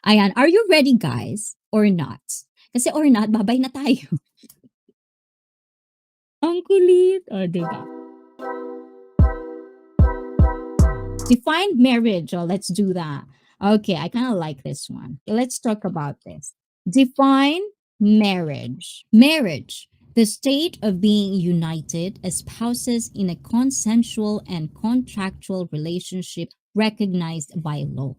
Ayan, are you ready guys? Or not? Kasi or not, babay na tayo. Ang kulit. O, diba? Define marriage. Oh, let's do that. Okay, I kind of like this one. Let's talk about this. Define marriage. Marriage, the state of being united as spouses in a consensual and contractual relationship recognized by law.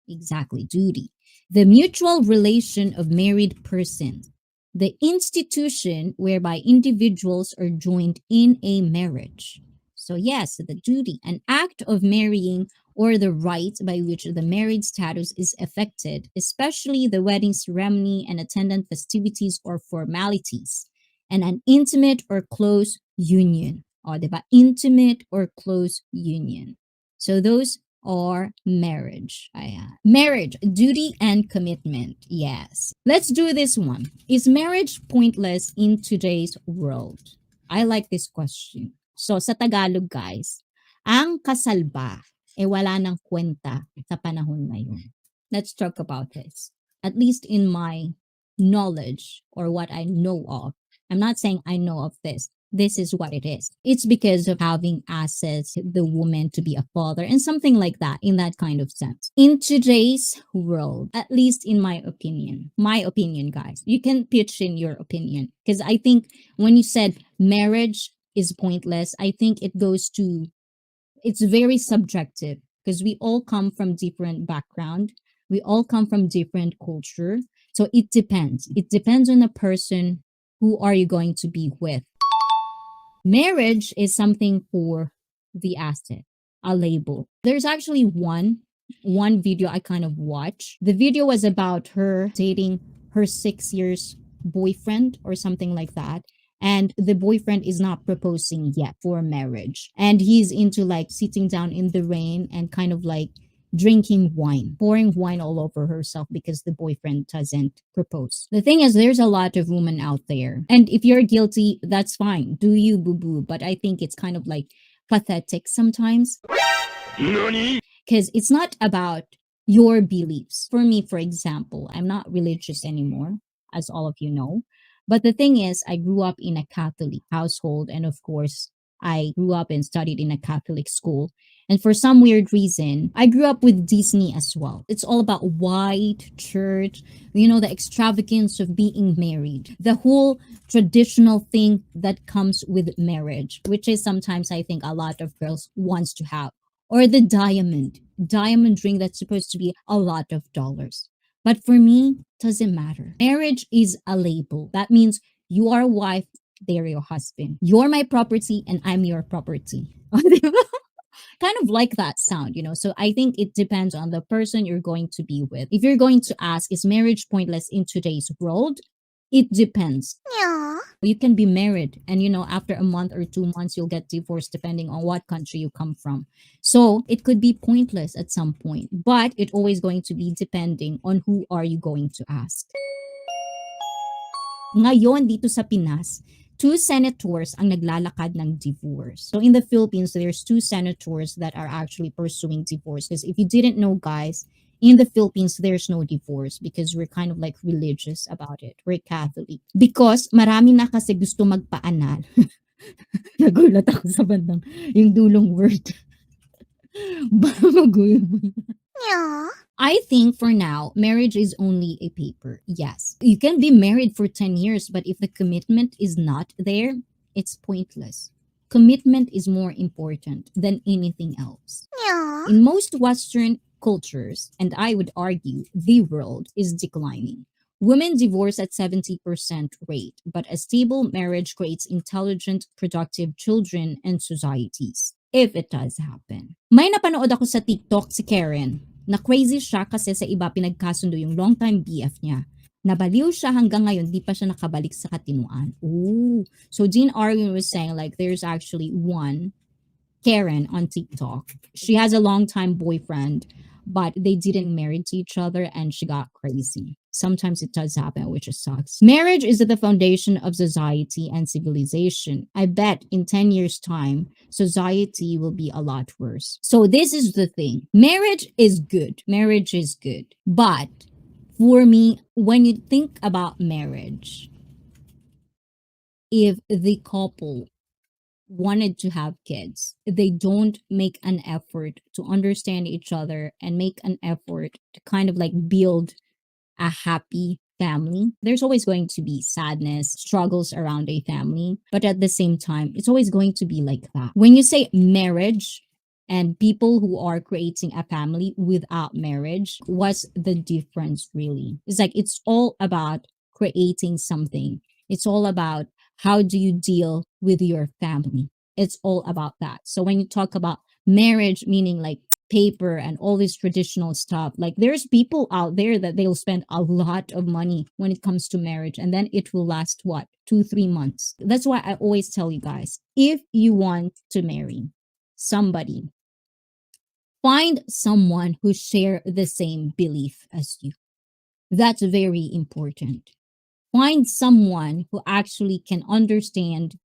Exactly, duty. The mutual relation of married persons. The institution whereby individuals are joined in a marriage. So, yes, the duty, an act of marrying or the rite by which the married status is effected, especially the wedding ceremony and attendant festivities or formalities, and an intimate or close union. O, diba? Intimate or close union. So, those or marriage. Ayan. Marriage, duty and commitment. Yes. Let's do this one. Is marriage pointless in today's world? I like this question. So sa Tagalog guys, ang kasal ba wala nang kwenta sa panahon ngayon? Let's talk about this. At least in my knowledge or what I know of. I'm not saying I know of this. This is what it is. It's because of having assets, the woman to be a father, and something like that in that kind of sense. In today's world, at least in my opinion, guys, you can pitch in your opinion. Because I think when you said marriage is pointless, I think it goes to, it's very subjective because we all come from different background. We all come from different culture. So it depends. It depends on the person who are you going to be with. Marriage is something for the asset, a label. There's actually one video I kind of watched. The video was about her dating her 6 years boyfriend or something like that. And the boyfriend is not proposing yet for marriage. And he's into like sitting down in the rain and kind of like drinking wine, pouring wine all over herself because the boyfriend doesn't propose. The thing is, there's a lot of women out there. And if you're guilty, that's fine. Do you, boo boo? But I think it's kind of like pathetic sometimes. Because it's not about your beliefs. For me, for example, I'm not religious anymore, as all of you know. But the thing is, I grew up in a Catholic household. And of course, I grew up and studied in a Catholic school. And for some weird reason, I grew up with Disney as well. It's all about white, church, the extravagance of being married. The whole traditional thing that comes with marriage, which is sometimes I think a lot of girls wants to have. Or the diamond ring that's supposed to be a lot of dollars. But for me, doesn't matter. Marriage is a label. That means you are a wife, they're your husband. You're my property and I'm your property. Kind of like that sound. So I think it depends on the person you're going to be with. If you're going to ask, is marriage pointless in today's world? It depends. Yeah. You can be married and after a month or 2 months you'll get divorced depending on what country you come from. So it could be pointless at some point, but it's always going to be depending on who are you going to ask. Ngayon dito sa Pinas, 2 senators ang naglalakad ng divorce. So in the Philippines, there's 2 senators that are actually pursuing divorce. Because if you didn't know, guys, in the Philippines, there's no divorce because we're kind of like religious about it. We're Catholic. Because marami na kasi gusto magpaanal. Nagulat ako sa bandang yung dulong word. I think for now, marriage is only a paper. Yes. You can be married for 10 years, but if the commitment is not there, it's pointless. Commitment is more important than anything else. Yeah. In most Western cultures, and I would argue the world is declining. Women divorce at 70% rate, but a stable marriage creates intelligent, productive children and societies. If it does happen. May napanood ako sa TikTok si Karen na crazy siya kasi sa iba pinagkasundo yung long-time BF niya. Nabaliw siya hanggang ngayon, di pa siya nakabalik sa katinuan. Ooh. So Jean Arwin was saying like there's actually one Karen on TikTok. She has a long-time boyfriend, but they didn't marry to each other and she got crazy. Sometimes it does happen, which sucks. Marriage is at the foundation of society and civilization. I bet in 10 years' time, society will be a lot worse. So this is the thing. Marriage is good. Marriage is good. But For me, when you think about marriage, if the couple wanted to have kids, they don't make an effort to understand each other and make an effort to kind of like build a happy family. There's always going to be sadness, struggles around a family, but at the same time, it's always going to be like that. When you say marriage and people who are creating a family without marriage, what's the difference really? It's like it's all about creating something. It's all about how do you deal with your family. It's all about that. So when you talk about marriage, meaning like paper and all this traditional stuff. Like there's people out there that they'll spend a lot of money when it comes to marriage and then it will last what? 2, 3 months. That's why I always tell you guys, if you want to marry somebody, find someone who share the same belief as you. That's very important. Find someone who actually can understand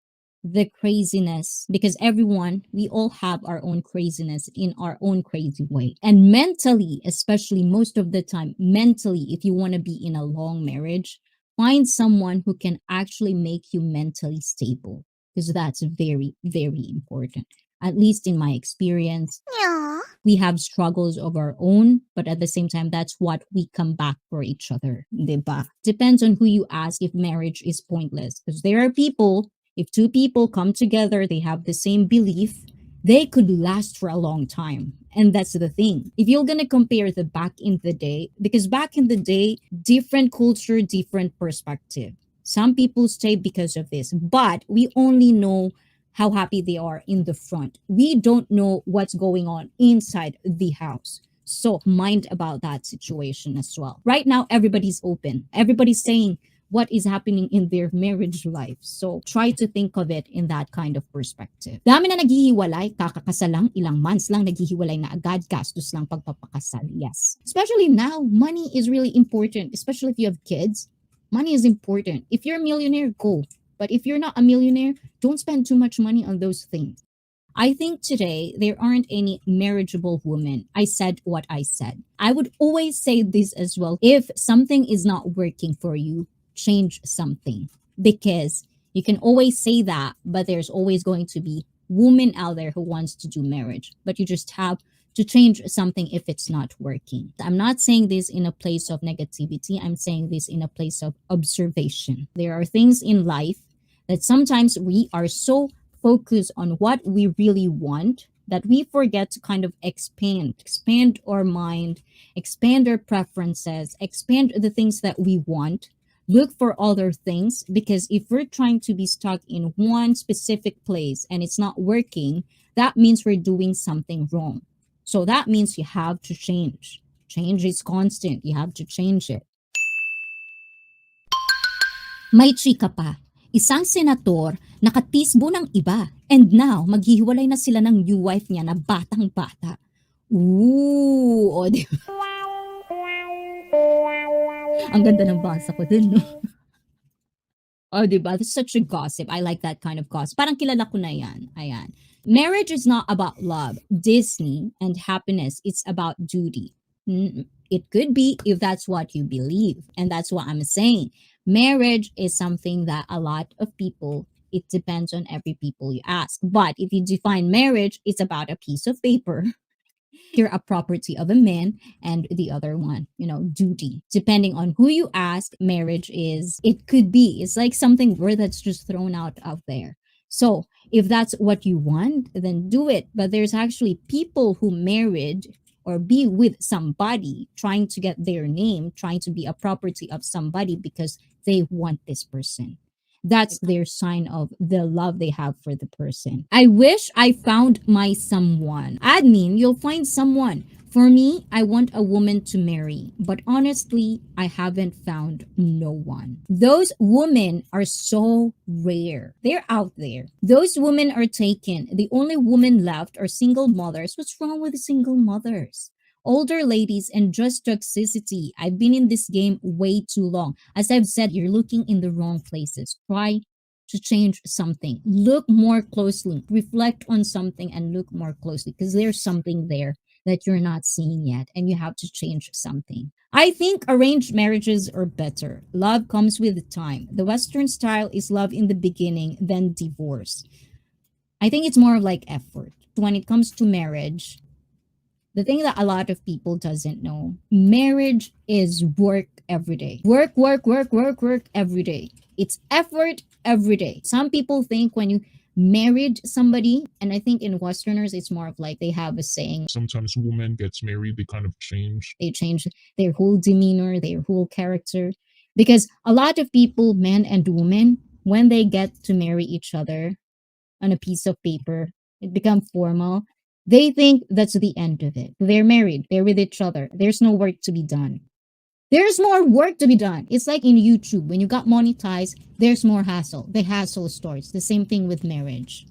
the craziness, because everyone, we all have our own craziness in our own crazy way. And mentally, especially most of the time, mentally, if you want to be in a long marriage, find someone who can actually make you mentally stable, because that's very, very important. At least in my experience, we have struggles of our own, but at the same time, that's what we come back for each other. Diba? Depends on who you ask if marriage is pointless. Because there are people, if two people come together, they have the same belief, they could last for a long time. And that's the thing. If you're going to compare the back in the day, because back in the day, different culture, different perspective. Some people stay because of this, but we only know how happy they are in the front. We don't know what's going on inside the house. So mind about that situation as well. Right now, everybody's open. Everybody's saying what is happening in their marriage life. So try to think of it in that kind of perspective. Dami na naghihiwalay, kakakasal lang, ilang months lang naghihiwalay na agad, gastos lang pagpapakasal. Yes. Especially now, money is really important, especially if you have kids. Money is important. If you're a millionaire, go. But if you're not a millionaire, don't spend too much money on those things. I think today there aren't any marriageable women. I said what I said. I would always say this as well. If something is not working for you, change something. Because you can always say that, but there's always going to be women out there who wants to do marriage. But you just have to change something if it's not working. I'm not saying this in a place of negativity. I'm saying this in a place of observation. There are things in life that sometimes we are so focused on what we really want that we forget to kind of expand our mind, expand our preferences, expand the things that we want, look for other things, because if we're trying to be stuck in one specific place and it's not working, that means we're doing something wrong. So that means you have to change. Change is constant. You have to change it. May chika pa. Isang senator nakatisbo ng iba, and now maghihiwalay na sila ng new wife niya na batang-bata. Ooh, o di ang ganda ng basa ko dun, no? Oh, diba? That's such a gossip. I like that kind of gossip. Parang kilala ko na yan. Ayan. Marriage is not about love, Disney, and happiness. It's about duty. It could be if that's what you believe. And that's what I'm saying. Marriage is something that a lot of people, it depends on every people you ask. But if you define marriage, it's about a piece of paper. You're a property of a man, and the other one, duty. Depending on who you ask, marriage is, it could be, it's like something word that's just thrown out there. So if that's what you want, then do it. But there's actually people who married or be with somebody trying to get their name, trying to be a property of somebody because they want this person. That's their sign of the love they have for the person. I wish I found my someone. Admin, you'll find someone. For me, I want a woman to marry, but honestly, I haven't found no one. Those women are so rare. They're out there. Those women are taken. The only women left are single mothers. What's wrong with single mothers? Older ladies and just toxicity. I've been in this game way too long. As I've said, you're looking in the wrong places. Try to change something. Look more closely. Reflect on something and look more closely because there's something there that you're not seeing yet, and you have to change something. I think arranged marriages are better. Love comes with time. The Western style is love in the beginning, then divorce. I think it's more of like effort. When it comes to marriage, the thing that a lot of people doesn't know, marriage is work every day. Work, work, work, work, work every day. It's effort every day. Some people think when you married somebody, and I think in Westerners it's more of like they have a saying, sometimes women gets married, they kind of change. they change their whole demeanor, their whole character. Because a lot of people, men and women, when they get to marry each other on a piece of paper, it becomes formal. They think that's the end of it. They're married, they're with each other. There's no work to be done. There's more work to be done. It's like in YouTube, when you got monetized, there's more hassle. The hassle starts. The same thing with marriage.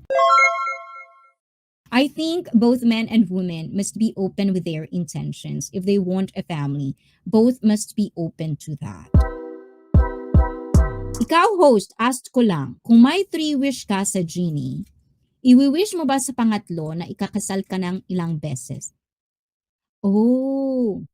I think both men and women must be open with their intentions. If they want a family, both must be open to that. Ikaw, host, asked ko lang, kung may three wish ka sa genie, iwi-wish mo ba sa pangatlo na ikakasal ka ng ilang beses? Oh,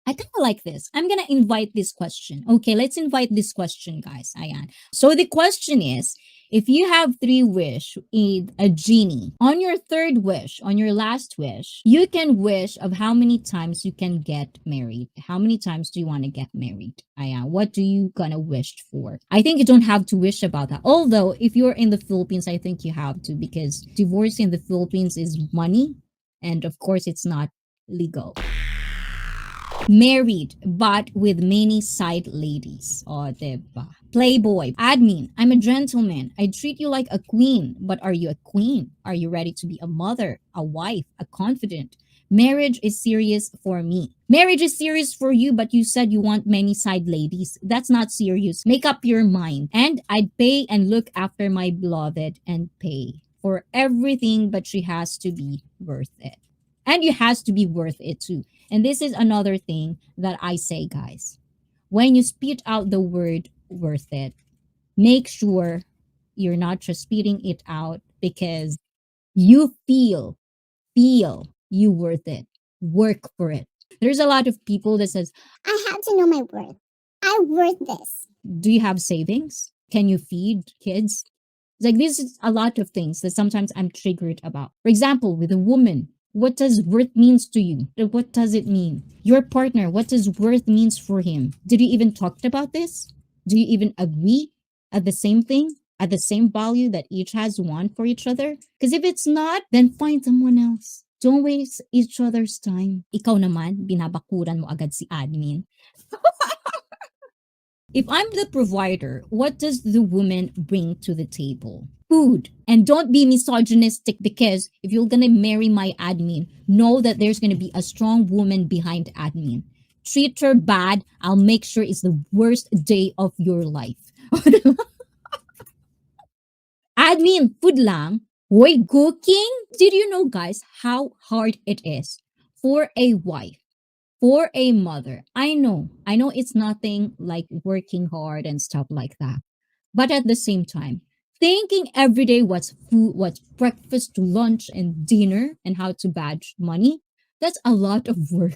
I kind of like this. I'm going to invite this question. Okay, let's invite this question, guys. Ayan. So the question is, if you have three wish in a genie, on your third wish, on your last wish, you can wish of how many times you can get married. How many times do you want to get married? Ayan. What do you gonna wish for? I think you don't have to wish about that. Although, if you're in the Philippines, I think you have to, because divorce in the Philippines is money. And of course, it's not legal. Married, but with many side ladies. O, diba? Playboy. Admin, I'm a gentleman. I treat you like a queen. But are you a queen? Are you ready to be a mother, a wife, a confidant? Marriage is serious for me. Marriage is serious for you, but you said you want many side ladies. That's not serious. Make up your mind. And I'd pay and look after my beloved and pay for everything, but she has to be worth it. And you has to be worth it too. And this is another thing that I say, guys. When you spit out the word worth it, make sure you're not just spitting it out because you feel you worth it. Work for it. There's a lot of people that says, I have to know my worth. I worth this. do you have savings? Can you feed kids? Like, this is a lot of things that sometimes I'm triggered about. For example, with a woman, what does worth means to you? What does it mean? Your partner, what does worth means for him? Did you even talk about this? Do you even agree at the same thing? At the same value that each has one for each other? Because if it's not, then find someone else. Don't waste each other's time. Ikaw naman, binabakuran mo agad si admin. If I'm the provider, what does the woman bring to the table? Food. And don't be misogynistic, because if you're going to marry my admin, know that there's going to be a strong woman behind admin. Treat her bad, I'll make sure it's the worst day of your life. Admin, food lang. Hoy, cooking? Did you know, guys, how hard it is for a wife, for a mother? I know it's nothing like working hard and stuff like that. But at the same time, thinking every day what's food, what's breakfast to lunch and dinner, and how to badge money, that's a lot of work.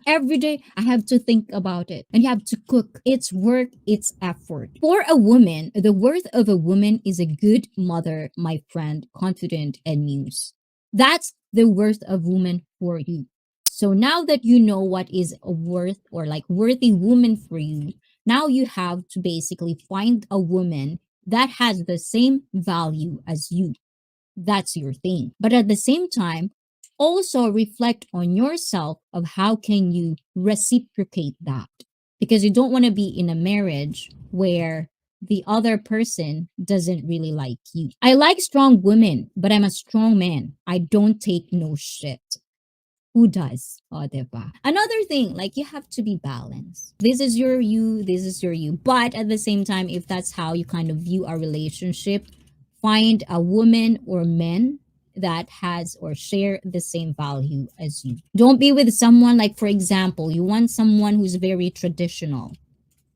Every day I have to think about it, and you have to cook. It's work, it's effort. For a woman, the worth of a woman is a good mother, my friend, confident and muse. That's the worth of woman for you. So now that you know what is a worth, or like worthy woman for you, now you have to basically find a woman that has the same value as you. That's your thing. But at the same time, also reflect on yourself of how can you reciprocate that, because you don't want to be in a marriage where the other person doesn't really like you. I like strong women, but I'm a strong man. I don't take no shit. Who does? Oh, diba? Another thing, like, you have to be balanced. This is your you, this is your you. But at the same time, if that's how you kind of view a relationship, find a woman or men that has or share the same value as you. Don't be with someone, like, for example, you want someone who's very traditional,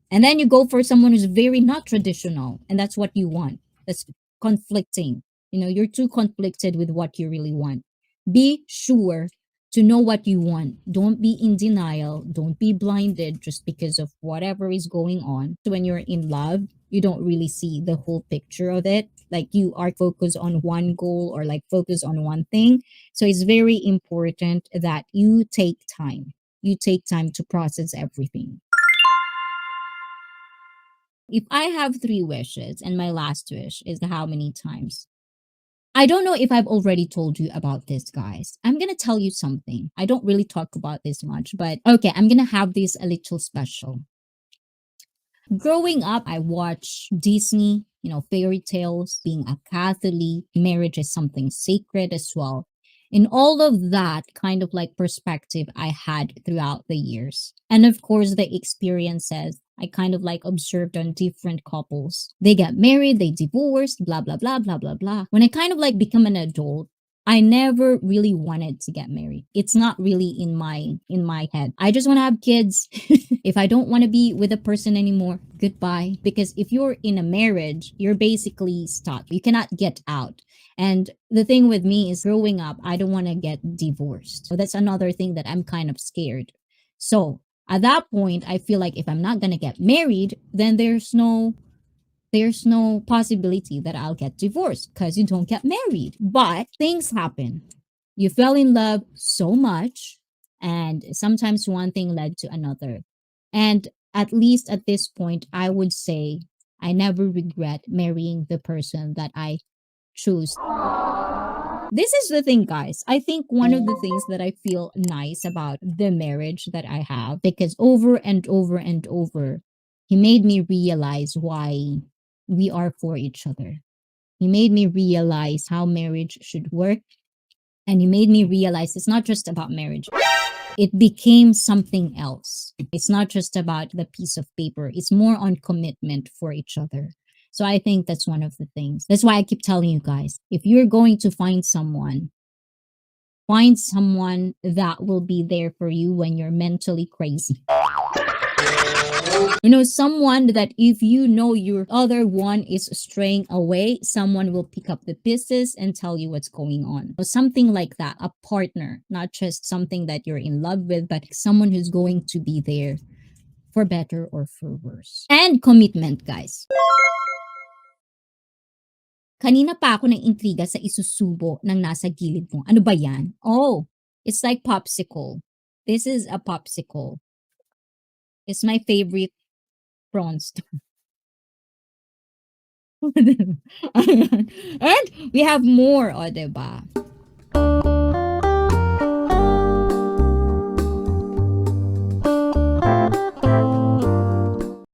and then you go for someone who's very not traditional, and that's what you want. That's conflicting. You're too conflicted with what you really want. Be sure to know what you want. Don't be in denial. Don't be blinded just because of whatever is going on. So when you're in love, you don't really see the whole picture of it. Like you are focused on one goal or like focus on one thing. So it's very important that you take time. You take time to process everything. If I have three wishes and my last wish is how many times? I don't know if I've already told you about this, guys. I'm going to tell you something. I don't really talk about this much, but okay, I'm going to have this a little special. Growing up, I watched Disney, fairy tales, being a Catholic, marriage is something sacred as well. In all of that kind of like perspective I had throughout the years. And of course, the experiences I kind of like observed on different couples. They get married, they divorced, blah, blah, blah, blah, blah, blah. When I kind of like become an adult, I never really wanted to get married. It's not really in my head. I just want to have kids. If I don't want to be with a person anymore, goodbye. Because if you're in a marriage, you're basically stuck. You cannot get out. And the thing with me is growing up, I don't want to get divorced. So that's another thing that I'm kind of scared. So at that point, I feel like if I'm not going to get married, then there's no possibility that I'll get divorced because you don't get married. But things happen. You fell in love so much, and sometimes one thing led to another. And at least at this point, I would say I never regret marrying the person that I choose. This is the thing, guys. I think one of the things that I feel nice about the marriage that I have, because over and over and over, he made me realize why we are for each other. He made me realize how marriage should work. And he made me realize it's not just about marriage. It became something else. It's not just about the piece of paper. It's more on commitment for each other. So I think that's one of the things. That's why I keep telling you guys, if you're going to find someone that will be there for you when you're mentally crazy. Someone that if your other one is straying away, someone will pick up the pieces and tell you what's going on. So something like that, a partner, not just something that you're in love with, but someone who's going to be there for better or for worse. And commitment, guys. Kanina pa ako naiintriga sa isusubo ng nasa gilid mo. Ano ba yan? Oh, it's like popsicle. This is a popsicle. It's my favorite prawns. And we have more, o, diba?